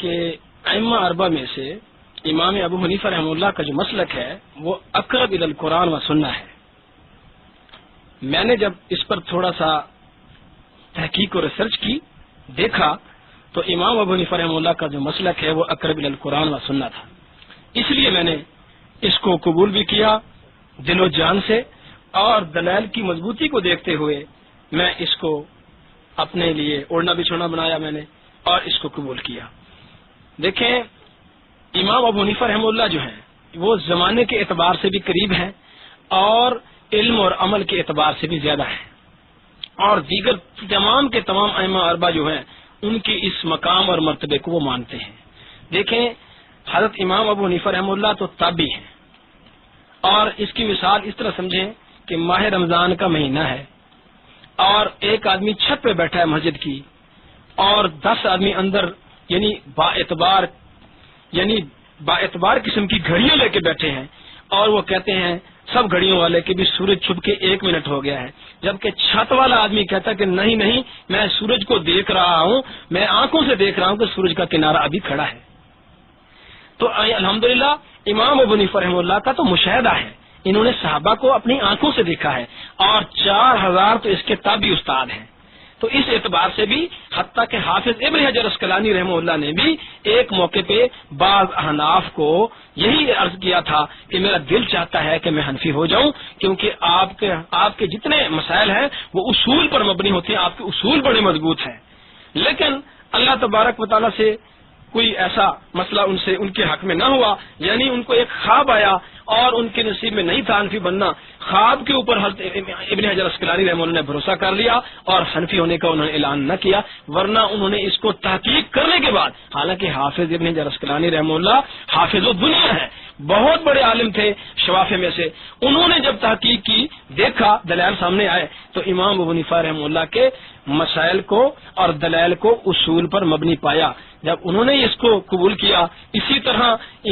کہ ائمہ اربع میں سے امام ابو حنیفہ رحمہ اللہ کا جو مسلک ہے وہ اقرب الی القرآن و سنہ ہے. میں نے جب اس پر تھوڑا سا تحقیق اور ریسرچ کی دیکھا تو امام ابو حنیفہ رحمہ اللہ کا جو مسلک ہے وہ اقرب الی القرآن و سنہ تھا. اس لیے میں نے اس کو قبول بھی کیا دل و جان سے، اور دلائل کی مضبوطی کو دیکھتے ہوئے میں اس کو اپنے لیے اوڑھنا بچھونا بنایا میں نے اور اس کو قبول کیا. دیکھیں امام ابو حنیفہ رحمہ اللہ جو ہیں وہ زمانے کے اعتبار سے بھی قریب ہیں اور علم اور عمل کے اعتبار سے بھی زیادہ ہیں، اور دیگر تمام کے تمام ائمہ اربعہ جو ہیں ان کی اس مقام اور مرتبے کو وہ مانتے ہیں. دیکھیں حضرت امام ابو حنیفہ رحمہ اللہ تو تابعی ہیں، اور اس کی مثال اس طرح سمجھیں کہ ماہ رمضان کا مہینہ ہے اور ایک آدمی چھت پہ بیٹھا ہے مسجد کی اور 10 آدمی اندر یعنی با اعتبار قسم کی گھڑیاں لے کے بیٹھے ہیں، اور وہ کہتے ہیں سب گھڑیوں والے کہ بھی سورج چھپ کے 1 منٹ ہو گیا ہے، جبکہ چھت والا آدمی کہتا ہے کہ نہیں میں سورج کو دیکھ رہا ہوں، میں آنکھوں سے دیکھ رہا ہوں کہ سورج کا کنارہ ابھی کھڑا ہے. تو الحمدللہ امام ابو حنیفہ رحمہ اللہ کا تو مشاہدہ ہے، انہوں نے صحابہ کو اپنی آنکھوں سے دیکھا ہے، اور 4000 تو اس کے تابعی استاد ہیں. تو اس اعتبار سے بھی حتیٰ کہ حافظ ابن حجر اسقلانی رحمہ اللہ نے بھی ایک موقع پہ بعض احناف کو یہی عرض کیا تھا کہ میرا دل چاہتا ہے کہ میں حنفی ہو جاؤں، کیونکہ آپ کے جتنے مسائل ہیں وہ اصول پر مبنی ہوتے ہیں، آپ کے اصول بڑے مضبوط ہیں. لیکن اللہ تبارک و تعالیٰ سے کوئی ایسا مسئلہ ان کے حق میں نہ ہوا، یعنی ان کو ایک خواب آیا اور ان کے نصیب میں نہیں تھا حنفی بننا. خواب کے اوپر ابن حجر اسقلانی رحمہ اللہ نے بھروسہ کر لیا اور حنفی ہونے کا انہوں نے اعلان نہ کیا، ورنہ انہوں نے اس کو تحقیق کرنے کے بعد، حالانکہ حافظ ابن حجر اسقلانی رحمہ اللہ حافظ الدنیا ہے، بہت بڑے عالم تھے شوافع میں سے، انہوں نے جب تحقیق کی دیکھا دلائل سامنے آئے تو امام ابو حنیفہ رحمہ اللہ کے مسائل کو اور دلائل کو اصول پر مبنی پایا. جب انہوں نے اس کو قبول کیا، اسی طرح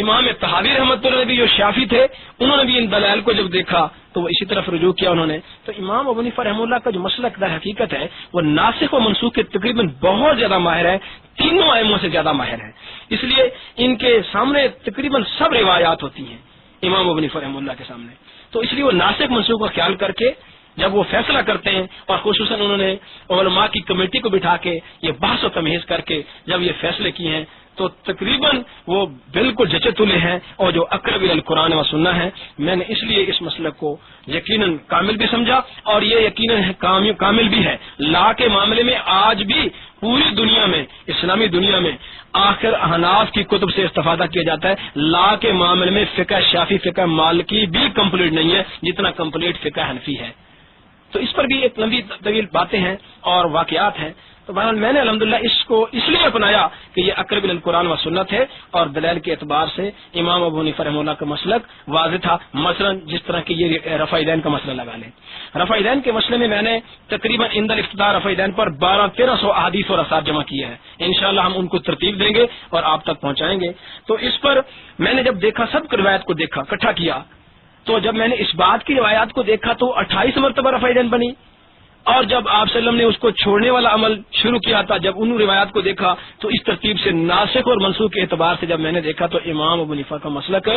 امام طحاوی رحمۃ اللہ بھی جو شافعی تھے انہوں نے بھی ان دلائل کو جب دیکھا تو وہ اسی طرف رجوع کیا انہوں نے. تو امام ابو حنیفہ رحمہ اللہ کا جو مسلک در حقیقت ہے وہ ناسخ و منسوخ کے تقریباً بہت زیادہ ماہر ہے، تینوں ائموں سے زیادہ ماہر ہے، اس لیے ان کے سامنے تقریباً سب روایات ہوتی ہیں امام ابو حنیفہ رحمہ اللہ کے سامنے. تو اس لیے وہ ناسخ منسوخ کا خیال کر کے جب وہ فیصلہ کرتے ہیں، اور خصوصاً انہوں نے علماء کی کمیٹی کو بٹھا کے یہ بحث و تمیز کر کے جب یہ فیصلے کیے ہیں تو تقریباً وہ بالکل جچے تلے ہیں اور جو اقرب الی القرآن و سنہ ہے. میں نے اس لیے اس مسلک کو یقیناً کامل بھی سمجھا، اور یہ یقیناً کامل بھی ہے. لا کے معاملے میں آج بھی پوری دنیا میں، اسلامی دنیا میں آخر احناف کی کتب سے استفادہ کیا جاتا ہے. لا کے معاملے میں فقہ شافعی فقہ مالکی بھی کمپلیٹ نہیں ہے جتنا کمپلیٹ فقہ حنفی ہے. تو اس پر بھی ایک لمبی طویل باتیں ہیں اور واقعات ہیں. تو بہرحال میں نے الحمدللہ اس کو اس لیے اپنایا کہ یہ اقرب الی القرآن و سنت ہے، اور دلائل کے اعتبار سے امام ابو حنیفہ رحمہ اللہ کا مسلک واضح تھا. مثلا جس طرح کہ یہ رفع یدین کا مسئلہ لگا لیں، رفع یدین کے مسئلے میں میں نے تقریباً عند الافتتاح رفع یدین پر 1200-1300 احادیث اور آثار جمع کیے ہیں. انشاءاللہ ہم ان کو ترتیب دیں گے اور آپ تک پہنچائیں گے. تو اس پر میں نے جب دیکھا، سب روایت کو دیکھا، اکٹھا کیا، تو جب میں نے اس بات کی روایات کو دیکھا تو 28 مرتبہ رفع یدین بنی، اور جب آپ صلی اللہ علیہ وسلم نے اس کو چھوڑنے والا عمل شروع کیا تھا، جب ان روایات کو دیکھا تو اس ترتیب سے ناسخ اور منسوخ کے اعتبار سے جب میں نے دیکھا تو امام ابو حنیفہ کا مسلک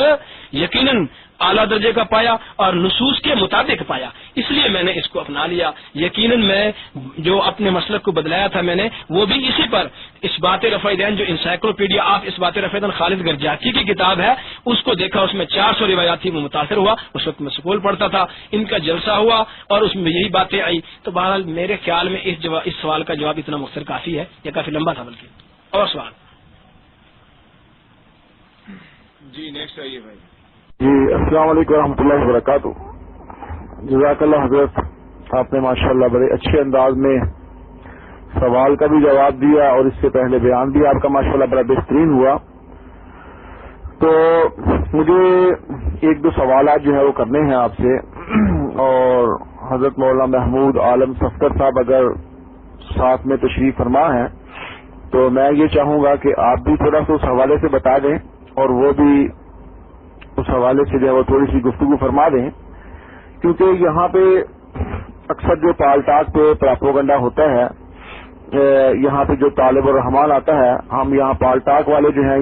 یقیناً اعلیٰ درجے کا پایا اور نصوص کے مطابق پایا. اس لیے میں نے اس کو اپنا لیا. یقیناً میں جو اپنے مسلک کو بدلایا تھا میں نے وہ بھی اسی پر اس بات رفع یدین جو انسائکلوپیڈیا آف اس بات رفع یدین خالد گرجاکی کی کتاب ہے اس کو دیکھا، اس میں 400 روایات تھی، وہ متاثر ہوا. اس وقت میں سکول پڑھتا تھا، ان کا جلسہ ہوا اور اس میں یہی باتیں آئی. تو بہرحال میرے خیال میں اس سوال کا جواب اتنا مختصر کافی ہے، یہ کافی لمبا تھا بلکہ. اور سوال جی نیکسٹ آئیے بھائی. جی السلام علیکم ورحمۃ اللہ وبرکاتہ. جزاک اللہ حضرت، آپ نے ماشاءاللہ بڑے اچھے انداز میں سوال کا بھی جواب دیا اور اس سے پہلے بیان بھی آپ کا ماشاءاللہ بڑا بہترین ہوا. تو مجھے 1-2 سوالات جو ہے وہ کرنے ہیں آپ سے، اور حضرت مولانا محمود عالم صفدر صاحب اگر ساتھ میں تشریف فرما ہیں تو میں یہ چاہوں گا کہ آپ بھی تھوڑا سا اس حوالے سے بتا دیں اور وہ بھی اس حوالے سے جو ہے وہ تھوڑی سی گفتگو فرما دیں، کیونکہ یہاں پہ اکثر جو پال ٹاک پہ پراپوگنڈا ہوتا ہے یہاں پہ جو طالب الرحمان آتا ہے، ہم یہاں پالٹاک والے جو ہیں